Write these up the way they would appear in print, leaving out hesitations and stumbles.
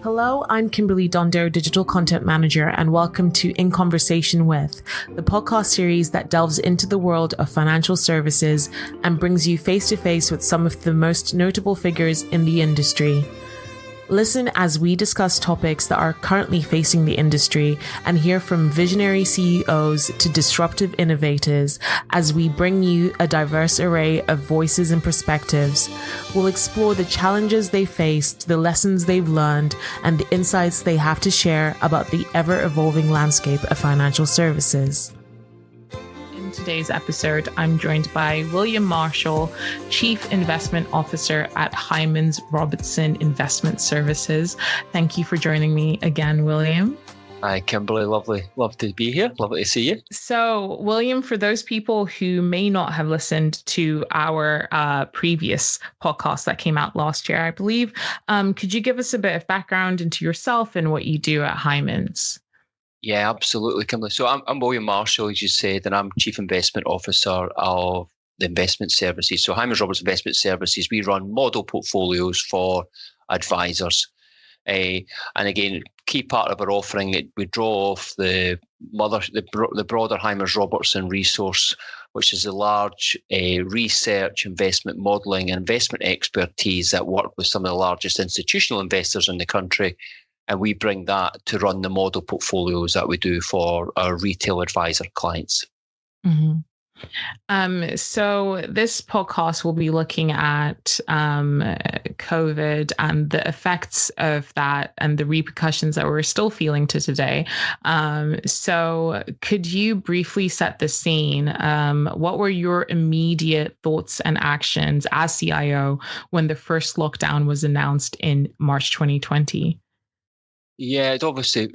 Hello, I'm Kimberley Dondo, Digital Content Manager, and welcome to In Conversation With, the podcast series that delves into the world of financial services and brings you face to face with some of the most notable figures in the industry. Listen as we discuss topics that are currently facing the industry and hear from visionary CEOs to disruptive innovators as we bring you a diverse array of voices and perspectives. We'll explore the challenges they faced, the lessons they've learned, and the insights they have to share about the ever-evolving landscape of financial services. In today's episode, I'm joined by William Marshall, Chief Investment Officer at Hymans Robertson Investment Services. Thank you for joining me again, William. Hi, Kimberley. Lovely to be here. Lovely to see you. So, William, for those people who may not have listened to our previous podcast that came out last year, I believe, could you give us a bit of background into yourself and what you do at Hymans? Yeah, absolutely, Kimberley. So I'm William Marshall, as you said, and I'm Chief Investment Officer of the investment services. So Hymans Robertson Investment Services, we run model portfolios for advisors. And again, key part of our offering, we draw off the broader Hymans Robertson resource, which is a large research, investment modelling and investment expertise that work with some of the largest institutional investors in the country. And we bring that to run the model portfolios that we do for our retail advisor clients. Mm-hmm. So this podcast will be looking at COVID and the effects of that and the repercussions that we're still feeling to today. So could you briefly set the scene? What were your immediate thoughts and actions as CIO when the first lockdown was announced in March 2020? Yeah, it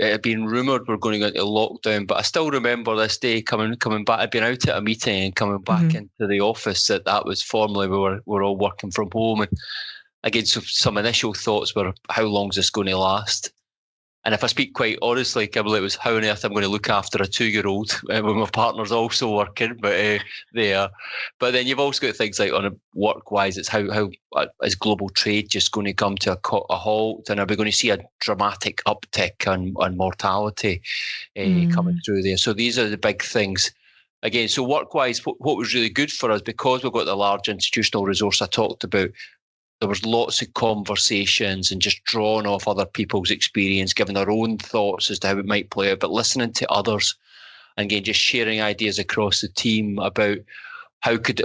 had been rumoured we're going to go into lockdown, but I still remember this day coming back. I'd been out at a meeting and coming back into the office that was formally we're all working from home. And again, so some initial thoughts were, how long is this going to last? And if I speak quite honestly, Kimberley, it was how on earth I'm going to look after a 2-year-old when my partner's also working, but there. But then you've also got things like on a work-wise, it's how is global trade just going to come to a halt? And are we going to see a dramatic uptick on mortality coming through there? So these are the big things. Again, so work-wise, what was really good for us, because we've got the large institutional resource I talked about, there was lots of conversations and just drawing off other people's experience, giving our own thoughts as to how it might play out, but listening to others. And again, just sharing ideas across the team about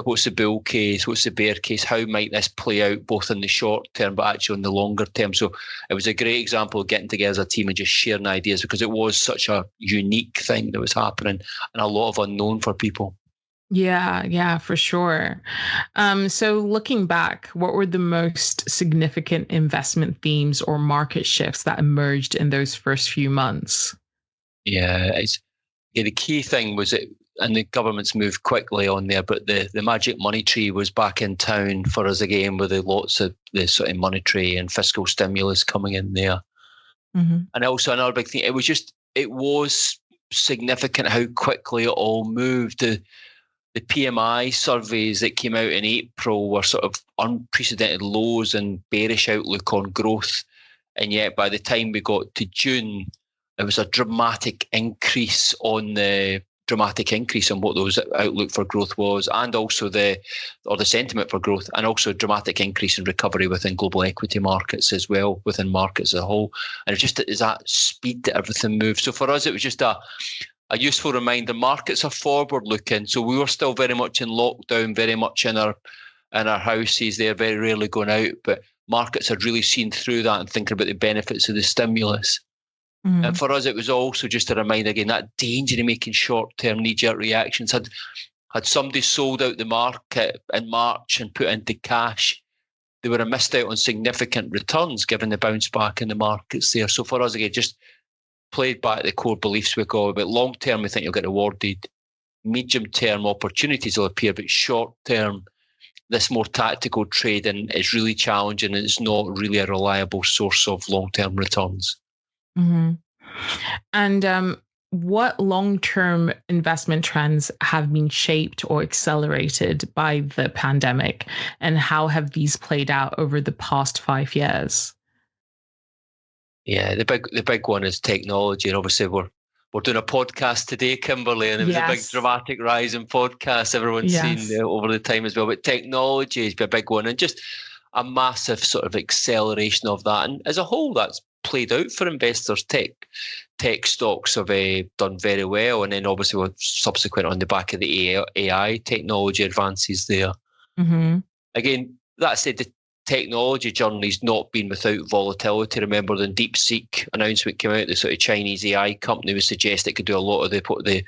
what's the bull case, what's the bear case, how might this play out both in the short term, but actually in the longer term. So it was a great example of getting together as a team and just sharing ideas, because it was such a unique thing that was happening and a lot of unknown for people. Yeah, for sure. So looking back, what were the most significant investment themes or market shifts that emerged in those first few months? Yeah, the key thing was it, and the government's moved quickly on there, but the magic money tree was back in town for us again, with lots of the sort of monetary and fiscal stimulus coming in there. Mm-hmm. And also another big thing, it was significant how quickly it all moved. The PMI surveys that came out in April were sort of unprecedented lows and bearish outlook on growth. And yet by the time we got to June, it was a dramatic increase on what those outlook for growth was, and also the sentiment for growth, and also a dramatic increase in recovery within global equity markets as well, within markets as a whole. And it just is that speed that everything moves. So for us, it was just a useful reminder. Markets are forward looking, so we were still very much in lockdown, very much in our houses there, very rarely going out, but markets had really seen through that and thinking about the benefits of the stimulus. And for us, it was also just a reminder again, that danger of making short-term knee-jerk reactions. Had somebody sold out the market in March and put into cash, they would have missed out on significant returns given the bounce back in the markets there. So for us, again, just played back the core beliefs we got about long term, we think you'll get rewarded. Medium term opportunities will appear, but short term, this more tactical trading is really challenging, and it's not really a reliable source of long term returns. Mm-hmm. And what long term investment trends have been shaped or accelerated by the pandemic, and how have these played out over the past 5 years? Yeah, the big one is technology, and obviously we're doing a podcast today, Kimberley, and it was a big dramatic rise in podcasts everyone's seen over the time as well. But technology has been a big one, and just a massive sort of acceleration of that. And as a whole, that's played out for investors. Tech stocks have done very well, and then obviously we're subsequent on the back of the AI technology advances there. Mm-hmm. Again, that said, the technology journey's not been without volatility. Remember, the DeepSeek announcement came out, the sort of Chinese AI company was suggest it could do a lot of the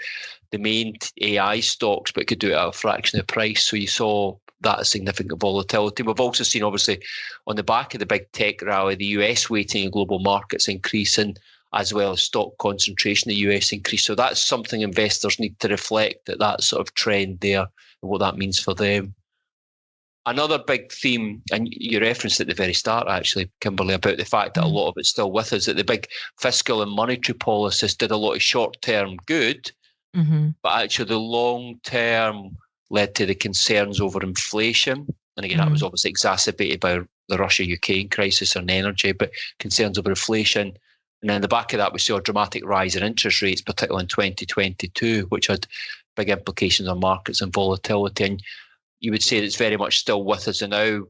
main AI stocks, but it could do it at a fraction of the price. So you saw that significant volatility. We've also seen, obviously, on the back of the big tech rally, the US weighting in global markets increasing, as well as stock concentration in the US increase. So that's something investors need to reflect, that sort of trend there and what that means for them. Another big theme, and you referenced at the very start, actually, Kimberley, about the fact that a lot of it's still with us, that the big fiscal and monetary policies did a lot of short-term good, but actually the long-term led to the concerns over inflation. And again, that was obviously exacerbated by the Russia-Ukraine crisis on energy, but concerns over inflation. And then the back of that, we saw a dramatic rise in interest rates, particularly in 2022, which had big implications on markets and volatility. And you would say it's very much still with us now,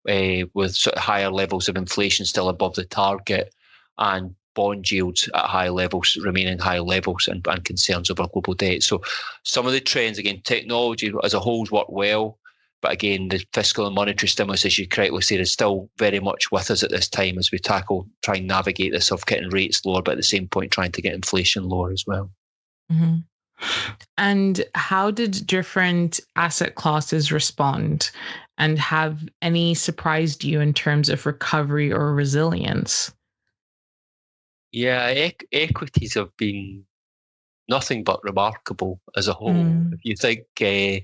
with sort of higher levels of inflation still above the target, and bond yields at high levels, remaining high levels, and concerns over global debt. So some of the trends, again, technology as a whole's worked well, but again, the fiscal and monetary stimulus, as you correctly said, is still very much with us at this time as we try and navigate this of getting rates lower, but at the same point trying to get inflation lower as well. Mm-hmm. And how did different asset classes respond? And have any surprised you in terms of recovery or resilience? Yeah, equities have been nothing but remarkable as a whole. If you think the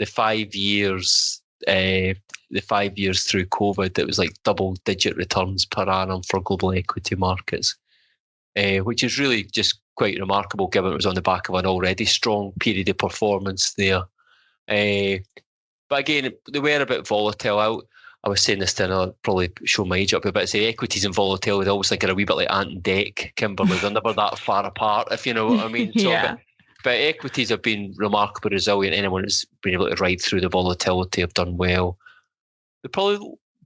5 years, the 5 years through COVID, it was like double-digit returns per annum for global equity markets, which is really just quite remarkable given it was on the back of an already strong period of performance there. But again, they were a bit volatile. I was saying this to, I'll probably show my age up a bit, say equities and volatility, I always think are a wee bit like ant and deck, Kimberley. They're never that far apart, if you know what I mean. So, but equities have been remarkably resilient. Anyone who's been able to ride through the volatility have done well.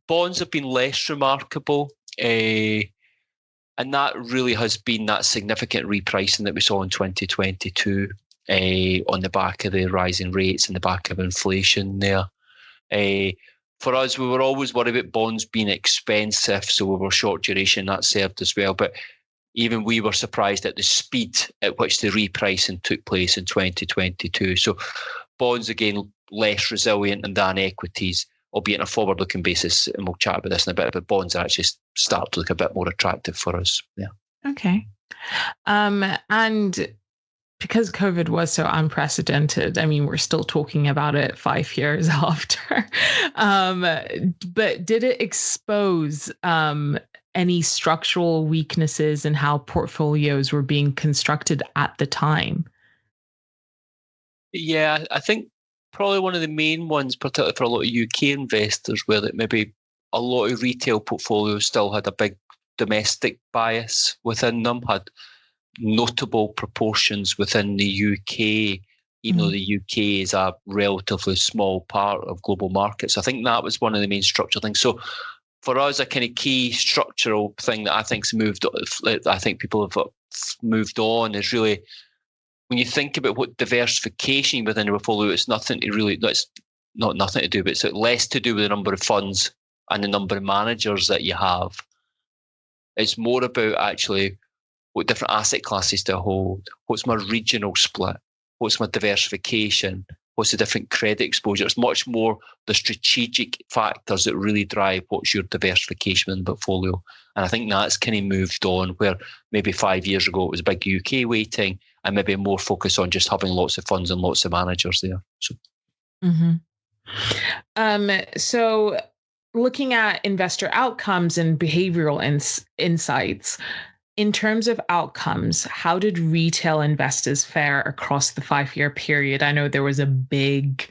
Bonds have been less remarkable. And that really has been that significant repricing that we saw in 2022 on the back of the rising rates and the back of inflation there. For us, we were always worried about bonds being expensive, so we were short duration, that served as well. But even we were surprised at the speed at which the repricing took place in 2022. So bonds, again, less resilient than equities, albeit on a forward-looking basis, and we'll chat about this in a bit, but bonds actually start to look a bit more attractive for us. Yeah. Okay. And because COVID was so unprecedented, I mean, we're still talking about it 5 years after, but did it expose any structural weaknesses in how portfolios were being constructed at the time? Yeah, I think probably one of the main ones, particularly for a lot of UK investors, where that maybe a lot of retail portfolios still had a big domestic bias within them, had notable proportions within the UK, even though the UK is a relatively small part of global markets. I think that was one of the main structural things. So for us, a kind of key structural thing that I think's moved, I think people have moved on, is really, when you think about what diversification within a portfolio, it's nothing to really, it's not nothing to do, but it's less to do with the number of funds and the number of managers that you have. It's more about actually what different asset classes to hold, what's my regional split, what's my diversification, what's the different credit exposure. It's much more the strategic factors that really drive what's your diversification in the portfolio. And I think that's kind of moved on, where maybe 5 years ago it was a big UK weighting and maybe more focus on just having lots of funds and lots of managers there. So, so looking at investor outcomes and behavioral insights, In terms of outcomes, how did retail investors fare across the 5-year period? I know there was a big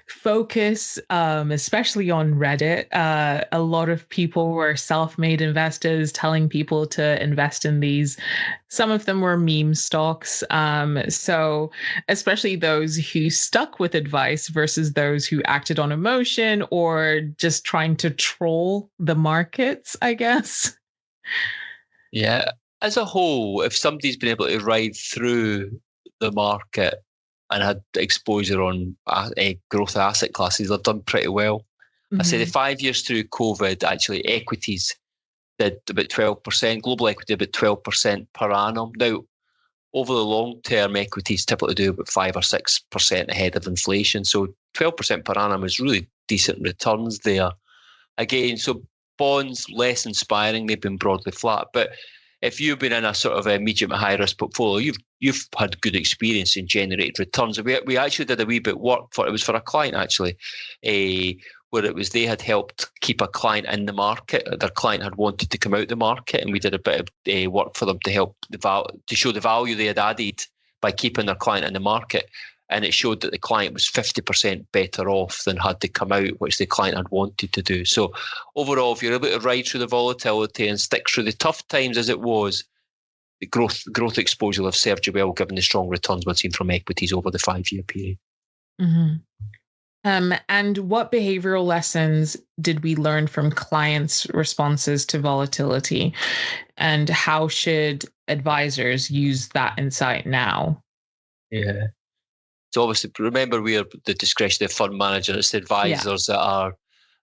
focus, especially on Reddit. A lot of people were self-made investors telling people to invest in these. Some of them were meme stocks. So especially those who stuck with advice versus those who acted on emotion or just trying to troll the markets, I guess. Yeah. As a whole, if somebody's been able to ride through the market and had exposure on growth asset classes, they've done pretty well. I say the 5 years through COVID, actually, equities did about 12%, global equity about 12% per annum. Now, over the long term, equities typically do about 5 or 6% ahead of inflation. So 12% per annum is really decent returns there. Again, so bonds, less inspiring, they've been broadly flat. But if you've been in a sort of a medium to high risk portfolio, you've had good experience in generated returns. We actually did a wee bit work it was for a client actually, where it was they had helped keep a client in the market. Their client had wanted to come out the market, and we did a bit of work for them to help to show the value they had added by keeping their client in the market. And it showed that the client was 50% better off than had to come out, which the client had wanted to do. So overall, if you're able to ride through the volatility and stick through the tough times as it was, the growth exposure will have served you well, given the strong returns we've seen from equities over the 5-year period. And what behavioral lessons did we learn from clients' responses to volatility? And how should advisors use that insight now? Yeah. So obviously, remember, we're the discretionary fund manager. It's the advisors that are,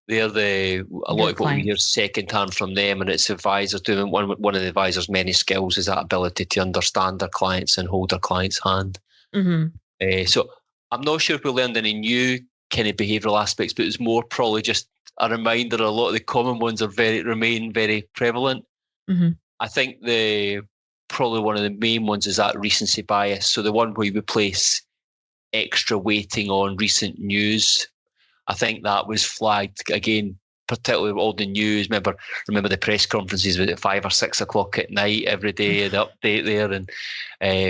they're a lot of what we hear secondhand from them, and it's advisors doing one of the advisors' many skills is that ability to understand their clients and hold their client's hand. So I'm not sure if we learned any new kind of behavioural aspects, but it's more probably just a reminder a lot of the common ones remain very prevalent. I think probably one of the main ones is that recency bias. So the one where you place extra weighting on recent news. I think that was flagged again, particularly with all the news. Remember the press conferences at 5 or 6 o'clock at night every day, the update there, and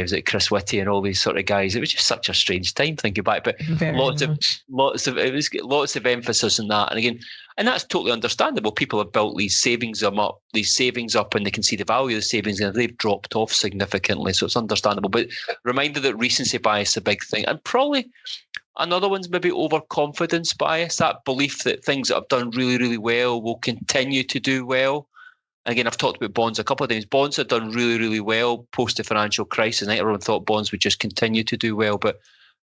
was it Chris Whitty and all these sort of guys. It was just such a strange time thinking back, but lots of emphasis on that. And again, and that's totally understandable. People have built these savings up, and they can see the value of the savings, and they've dropped off significantly. So it's understandable. But reminder that recency bias is a big thing, and probably another one's maybe overconfidence bias, that belief that things that have done really, really well will continue to do well. And again, I've talked about bonds a couple of times. Bonds have done really, really well post the financial crisis. I think everyone thought bonds would just continue to do well, but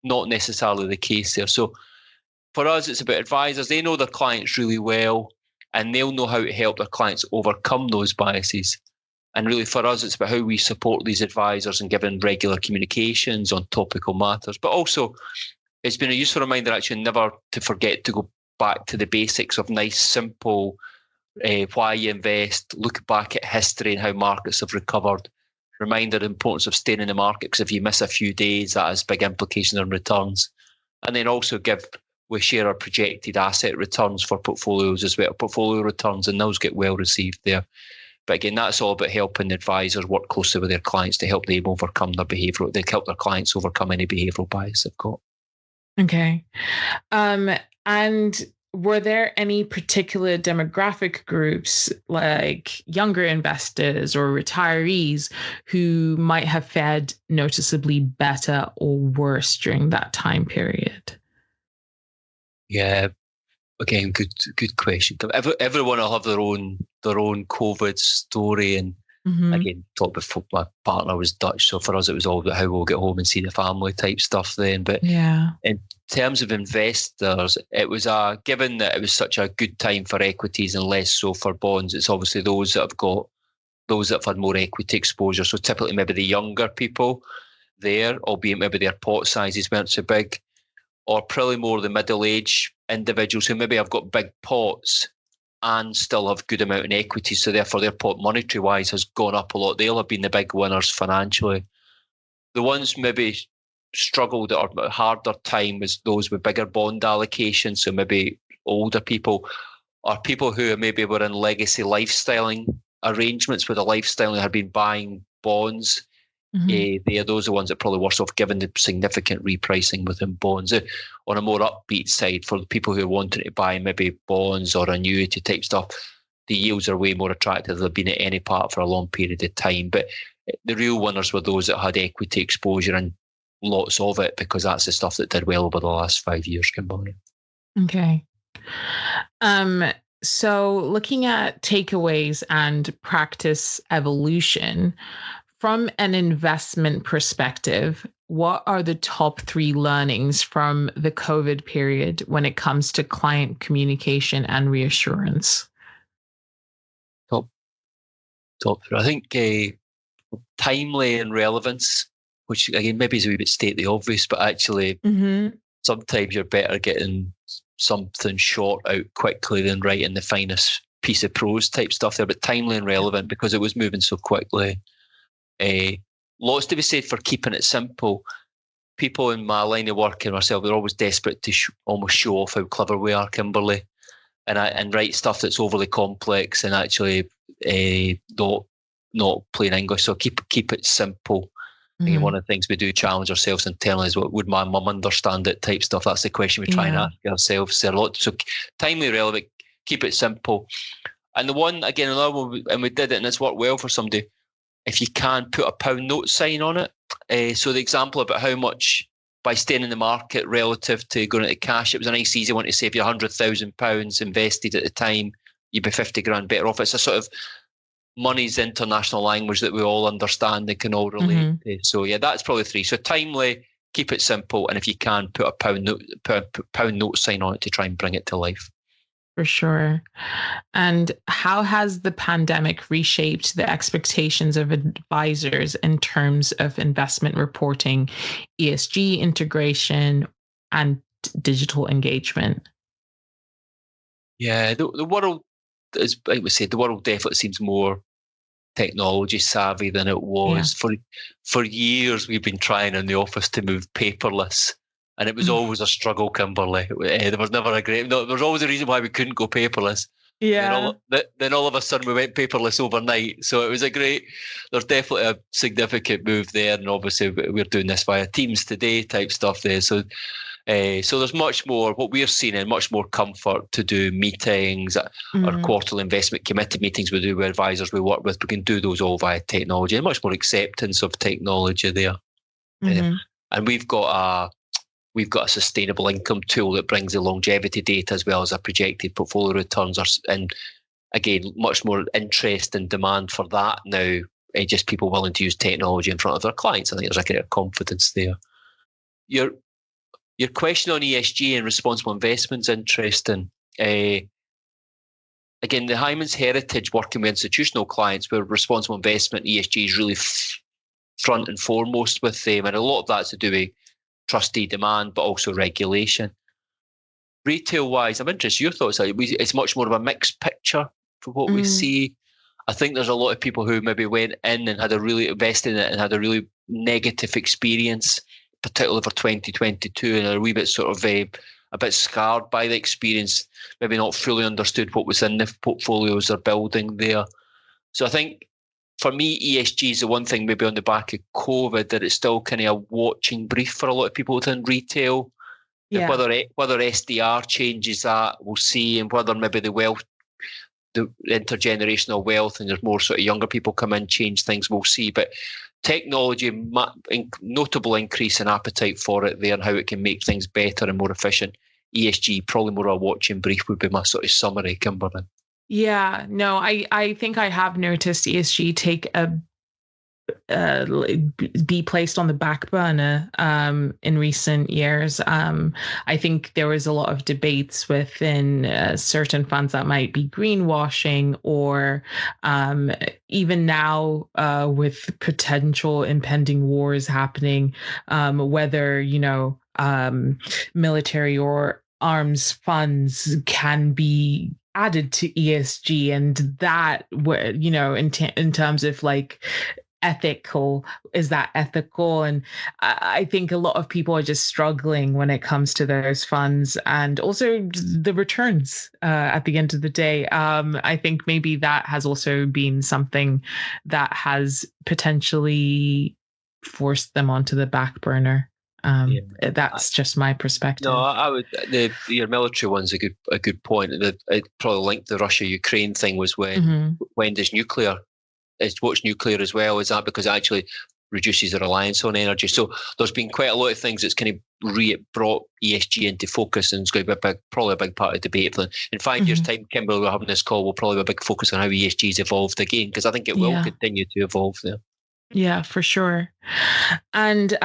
not necessarily the case there. So for us, it's about advisors. They know their clients really well, and they'll know how to help their clients overcome those biases. And really for us, it's about how we support these advisors and giving regular communications on topical matters. But also, it's been a useful reminder actually never to forget to go back to the basics of nice, simple, why you invest, look back at history and how markets have recovered. Reminder the importance of staying in the market, because if you miss a few days, that has big implications on returns. And then also we share our projected asset returns for portfolios as well, portfolio returns, and those get well received there. But again, that's all about helping advisors work closely with their clients to help them overcome their behavioural, they help their clients overcome any behavioural bias they've got. Okay. And were there any particular demographic groups like younger investors or retirees who might have fared noticeably better or worse during that time period? Yeah, again, good question. Everyone will have their own COVID story, and again, talked before. My partner was Dutch, so for us it was all about how we'll get home and see the family type stuff then. But in terms of investors, it was given that it was such a good time for equities and less so for bonds. It's obviously those that have had more equity exposure. So typically maybe the younger people there, albeit maybe their pot sizes weren't so big, or probably more the middle-aged individuals who maybe have got big pots and still have good amount in equity, so therefore their pot monetary-wise has gone up a lot. They'll have been the big winners financially. The ones maybe struggled or a harder time was those with bigger bond allocations, so maybe older people or people who maybe were in legacy lifestyling arrangements with a lifestyle and had been buying bonds, those are the ones that are probably worse off given the significant repricing within bonds. On a more upbeat side, for the people who are wanting to buy maybe bonds or annuity type stuff, the yields are way more attractive than they've been at any part for a long period of time. But the real winners were those that had equity exposure and lots of it, because that's the stuff that did well over the last 5 years, Kimberley. Okay. So looking at takeaways and practice evolution, from an investment perspective, what are the top 3 learnings from the COVID period when it comes to client communication and reassurance? Top 3. I think timely and relevance, which again maybe is a wee bit state the obvious, but actually sometimes you're better getting something short out quickly than writing the finest piece of prose type stuff there. But timely and relevant because it was moving so quickly. Lots to be said for keeping it simple. People in my line of work and myself, we're always desperate to almost show off how clever we are, Kimberley, and write stuff that's overly complex and actually not plain English. So keep it simple. Again, one of the things we do challenge ourselves internally is, would my mum understand it type stuff? That's the question we try and ask ourselves. So timely, relevant, keep it simple. And the one, again, another one, and we did it and it's worked well for somebody, if you can, put a pound note sign on it. So the example about how much by staying in the market relative to going into cash, it was a nice easy one to say if you're £100,000 invested at the time, you'd be 50 grand better off. It's a sort of money's international language that we all understand and can all relate to. So yeah, that's probably 3. So timely, keep it simple, and if you can, put a pound note sign on it to try and bring it to life. For sure. And how has the pandemic reshaped the expectations of advisors in terms of investment reporting, ESG integration, and digital engagement? Yeah, the world, as I would say, the world definitely seems more technology savvy than it was. For years, we've been trying in the office to move paperless. And it was always a struggle, Kimberley. There was never there was always a reason why we couldn't go paperless. Yeah. Then all of a sudden we went paperless overnight. So it was there's definitely a significant move there. And obviously we're doing this via Teams today type stuff there. So there's much more, what we're seeing, and much more comfort to do meetings, our quarterly investment committee meetings we do with advisors we work with. We can do those all via technology, and much more acceptance of technology there. And we've got a sustainable income tool that brings the longevity data as well as a projected portfolio returns. And again, much more interest and demand for that now. Just people willing to use technology in front of their clients. I think there's a kind of confidence there. Your question on ESG and responsible investment is interesting. Again, the Hymans heritage working with institutional clients where responsible investment, ESG is really front and foremost with them. And a lot of that's to do with trustee demand, but also regulation. Retail-wise, I'm interested in your thoughts. It's much more of a mixed picture for what we see. I think there's a lot of people who maybe went in and had a really invested in it and had a really negative experience, particularly for 2022, and are a wee bit sort of a bit scarred by the experience, maybe not fully understood what was in the portfolios they're building there. So I think for me, ESG is the one thing maybe on the back of COVID that it's still kind of a watching brief for a lot of people within retail. Yeah. Whether SDR changes that, we'll see, and whether maybe the intergenerational wealth and there's more sort of younger people come in, change things, we'll see. But technology, notable increase in appetite for it there and how it can make things better and more efficient. ESG, probably more a watching brief would be my sort of summary, Kimberley. Yeah, no, I think I have noticed ESG take be placed on the back burner in recent years. I think there was a lot of debates within certain funds that might be greenwashing, or even now with potential impending wars happening, whether, military or arms funds can be added to ESG, and that, in terms of like is that ethical? And I think a lot of people are just struggling when it comes to those funds, and also the returns at the end of the day. I think maybe that has also been something that has potentially forced them onto the back burner. That's just my perspective. No, I would. Your military one's a good point. It probably linked the Russia-Ukraine thing was when does nuclear? What's nuclear as well? Is that because it actually reduces the reliance on energy? So there's been quite a lot of things that's kind of brought ESG into focus, and it's going to be probably a big part of the debate. In 5 years' time, Kimberley, we're having this call, will probably be a big focus on how ESG's evolved again, because I think it will continue to evolve there. Yeah, for sure. And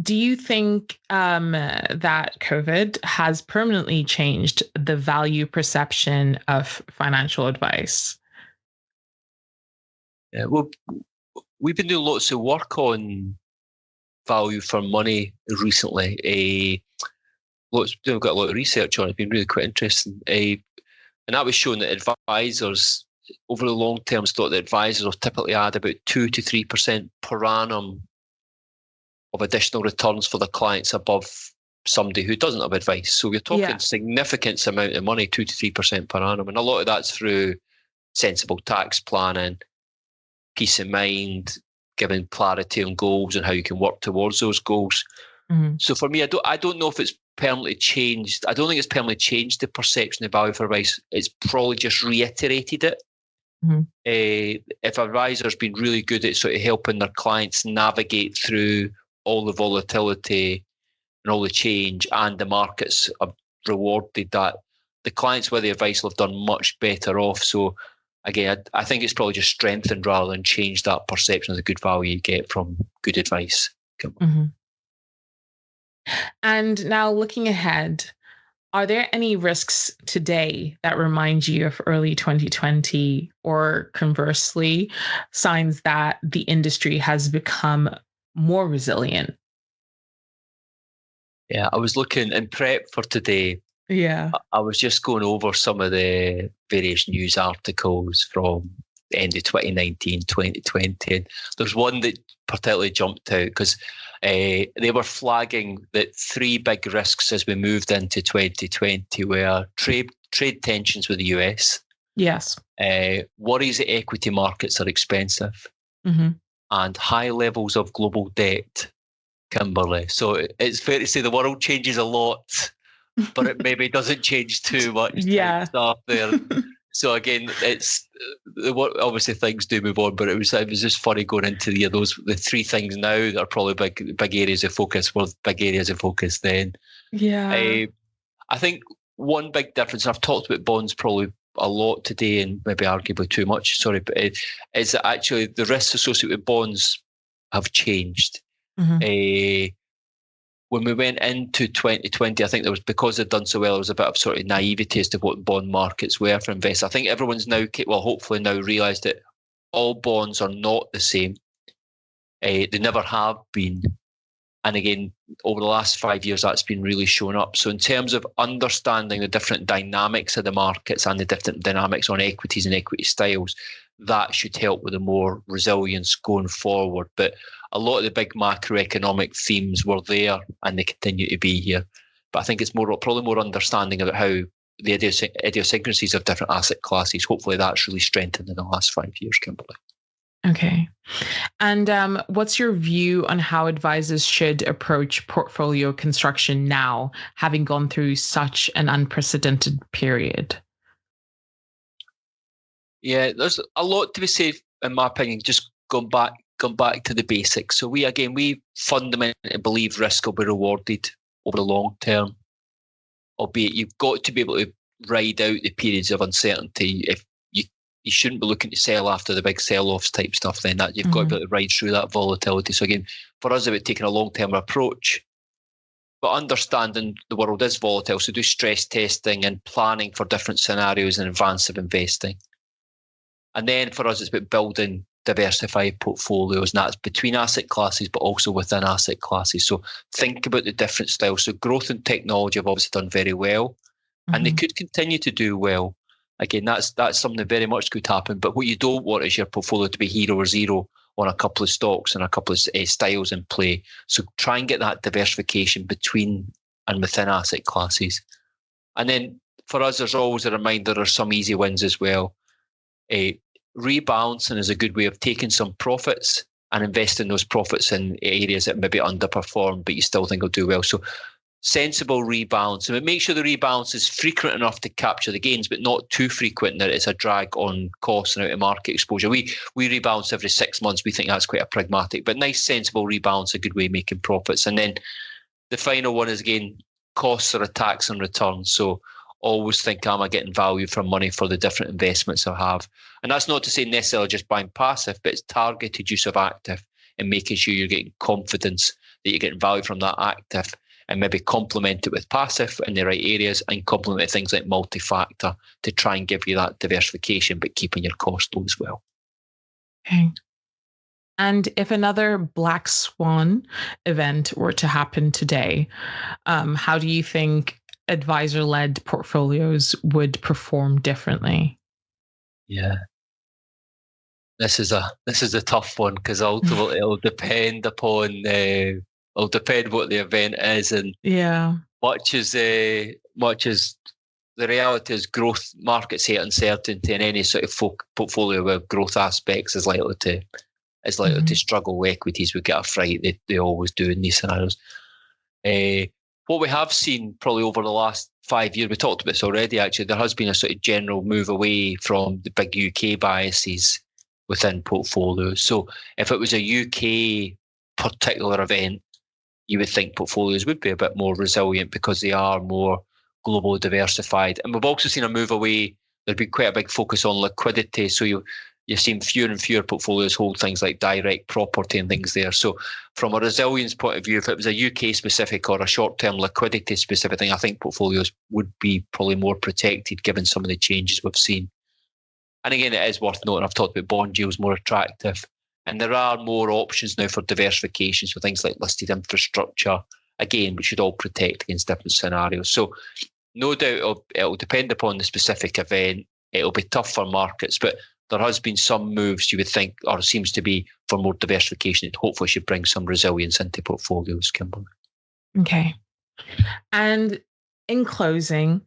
do you think that COVID has permanently changed the value perception of financial advice? Yeah, well, we've been doing lots of work on value for money recently. We've got a lot of research on it. It's been really quite interesting. And that was showing that advisors, over the long term, thought that advisors will typically add about 2 to 3% per annum of additional returns for the clients above somebody who doesn't have advice. So we're talking significant amount of money, 2 to 3% per annum. And a lot of that's through sensible tax planning, peace of mind, giving clarity on goals and how you can work towards those goals. So for me, I don't know if it's permanently changed. I don't think it's permanently changed the perception of value for advice. It's probably just reiterated it. If advisors been really good at sort of helping their clients navigate through all the volatility and all the change, and the markets have rewarded that, the clients with the advice will have done much better off. So again, I think it's probably just strengthened rather than changed that perception of the good value you get from good advice. And now looking ahead, are there any risks today that remind you of early 2020, or conversely, signs that the industry has become more resilient? Yeah, I was looking in prep for today. Yeah. I was just going over some of the various news articles from the end of 2019, 2020. And there's one that particularly jumped out because they were flagging that 3 big risks as we moved into 2020 were trade tensions with the US. Yes. Worries that equity markets are expensive, and high levels of global debt, Kimberley. So it's fair to say the world changes a lot, but it maybe doesn't change too much. Stuff there. So again, it's obviously things do move on, but it was just funny going into the 3 things now that are probably big areas of focus. Were big areas of focus then. Yeah. I think one big difference, and I've talked about bonds probably a lot today, and maybe arguably too much. Sorry, but is that actually the risks associated with bonds have changed. When we went into 2020, I think there was, because they'd done so well, there was a bit of sort of naivety as to what bond markets were for investors. I think everyone's now, hopefully now realised that all bonds are not the same. They never have been. And again, over the last 5 years, that's been really shown up. So in terms of understanding the different dynamics of the markets and the different dynamics on equities and equity styles, that should help with the more resilience going forward. But a lot of the big macroeconomic themes were there, and they continue to be here. But I think it's probably more understanding about how the idiosyncrasies of different asset classes. Hopefully that's really strengthened in the last 5 years, Kimberley. Okay. And what's your view on how advisors should approach portfolio construction now, having gone through such an unprecedented period? Yeah, there's a lot to be said, in my opinion, just going back to the basics. So we fundamentally believe risk will be rewarded over the long term, albeit you've got to be able to ride out the periods of uncertainty. If you shouldn't be looking to sell after the big sell-offs type stuff, then that you've got to be able to ride through that volatility. So again, for us, about taking a long-term approach, but understanding the world is volatile. So do stress testing and planning for different scenarios in advance of investing. And then for us, it's about building diversified portfolios, and that's between asset classes, but also within asset classes. So think about the different styles. So growth and technology have obviously done very well, and they could continue to do well. again, that's something very much could happen. But what you don't want is your portfolio to be hero or zero on a couple of stocks and a couple of styles in play. So try and get that diversification between and within asset classes. And then for us, there's always a reminder there's some easy wins as well. Rebalancing is a good way of taking some profits and investing those profits in areas that maybe underperform, but you still think will do well. So sensible rebalance. And make sure the rebalance is frequent enough to capture the gains, but not too frequent that it's a drag on costs and out of market exposure. We rebalance every 6 months. We think that's quite a pragmatic, but nice, sensible rebalance, a good way of making profits. And then the final one is, again, costs are a tax on returns. So always think, am I getting value for money for the different investments I have? And that's not to say necessarily just buying passive, but it's targeted use of active and making sure you're getting confidence that you're getting value from that active, and maybe complement it with passive in the right areas and complement things like multi-factor to try and give you that diversification, but keeping your cost low as well. Okay. And if another black swan event were to happen today, how do you think advisor-led portfolios would perform differently? Yeah. This is a tough one, because ultimately it'll depend upon it'll depend what the event is, and much as the reality is growth markets hate uncertainty, and any sort of portfolio with growth aspects is likely to struggle with equities. We get a fright, they always do in these scenarios. What we have seen probably over the last 5 years, we talked about this already actually, there has been a sort of general move away from the big UK biases within portfolios. So if it was a UK particular event, you would think portfolios would be a bit more resilient because they are more globally diversified. And we've also seen a move away. There'd been quite a big focus on liquidity. So you've seen fewer and fewer portfolios hold things like direct property and things there. So from a resilience point of view, if it was a UK specific or a short-term liquidity specific thing, I think portfolios would be probably more protected given some of the changes we've seen. And again, it is worth noting, I've talked about bond yields more attractive. And there are more options now for diversification. So things like listed infrastructure, again, we should all protect against different scenarios. So no doubt it'll depend upon the specific event. It'll be tough for markets, but there has been some moves you would think, or seems to be, for more diversification. It hopefully should bring some resilience into portfolios, Kimberley. Okay. And in closing,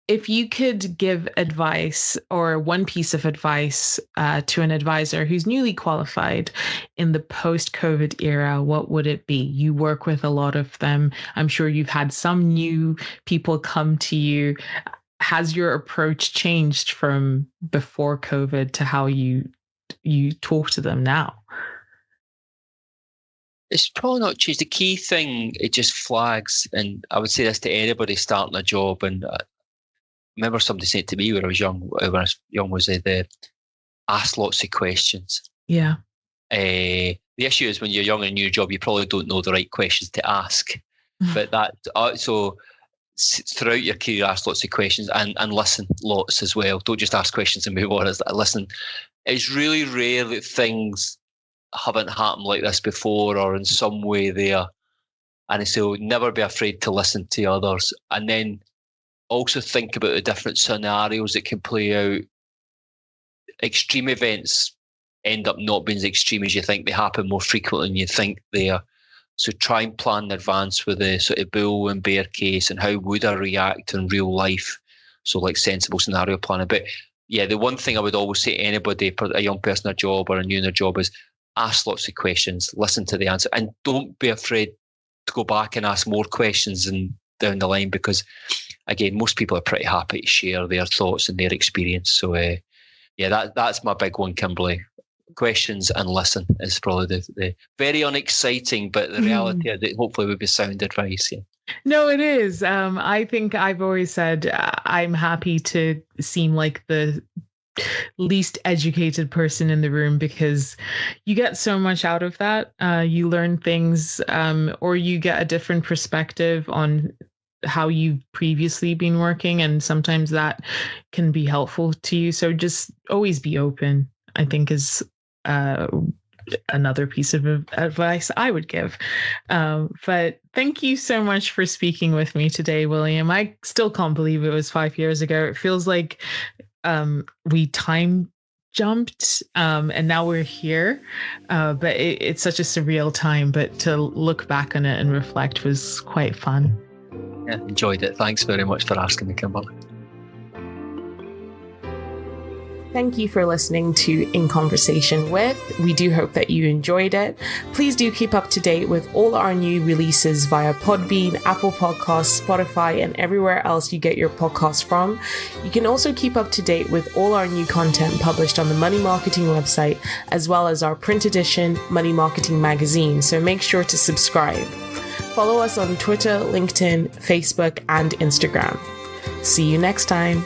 if you could give advice or one piece of advice to an advisor who's newly qualified in the post-COVID era, what would it be? You work with a lot of them. I'm sure you've had some new people come to you. Has your approach changed from before COVID to how you talk to them now? It's probably not changed. The key thing, it just flags, and I would say this to anybody starting a job, and I remember somebody saying to me when I was young, was the ask lots of questions. Yeah. The issue is when you're young in a new job, you probably don't know the right questions to ask. But so throughout your career, ask lots of questions and listen lots as well. Don't just ask questions and move on. Listen. It's really rare that things haven't happened like this before or in some way there. And so never be afraid to listen to others. And then also think about the different scenarios that can play out. Extreme events end up not being as extreme as you think. They happen more frequently than you think they are. So try and plan in advance with the sort of bull and bear case and how would I react in real life. So like sensible scenario planning. But yeah, the one thing I would always say to anybody, a young person in a job or a new in a job, is ask lots of questions, listen to the answer, and don't be afraid to go back and ask more questions and down the line, because again, most people are pretty happy to share their thoughts and their experience. So that's my big one, Kimberley. Questions and listen is probably the very unexciting, but the reality is that hopefully would be sound advice. Yeah. No, it is. I think I've always said I'm happy to seem like the least educated person in the room, because you get so much out of that. You learn things, or you get a different perspective on how you've previously been working, and sometimes that can be helpful to you. So just always be open, I think, is another piece of advice I would give. But thank you so much for speaking with me today, William. I still can't believe it was 5 years ago. It feels like we time jumped and now we're here. But it's such a surreal time. But to look back on it and reflect was quite fun. Yeah, enjoyed it. Thanks very much for asking me, Kimberley. Thank you for listening to In Conversation With. We do hope that you enjoyed it. Please do keep up to date with all our new releases via Podbean, Apple Podcasts, Spotify, and everywhere else you get your podcasts from. You can also keep up to date with all our new content published on the Money Marketing website, as well as our print edition Money Marketing magazine. So make sure to subscribe. Follow us on Twitter, LinkedIn, Facebook, and Instagram. See you next time.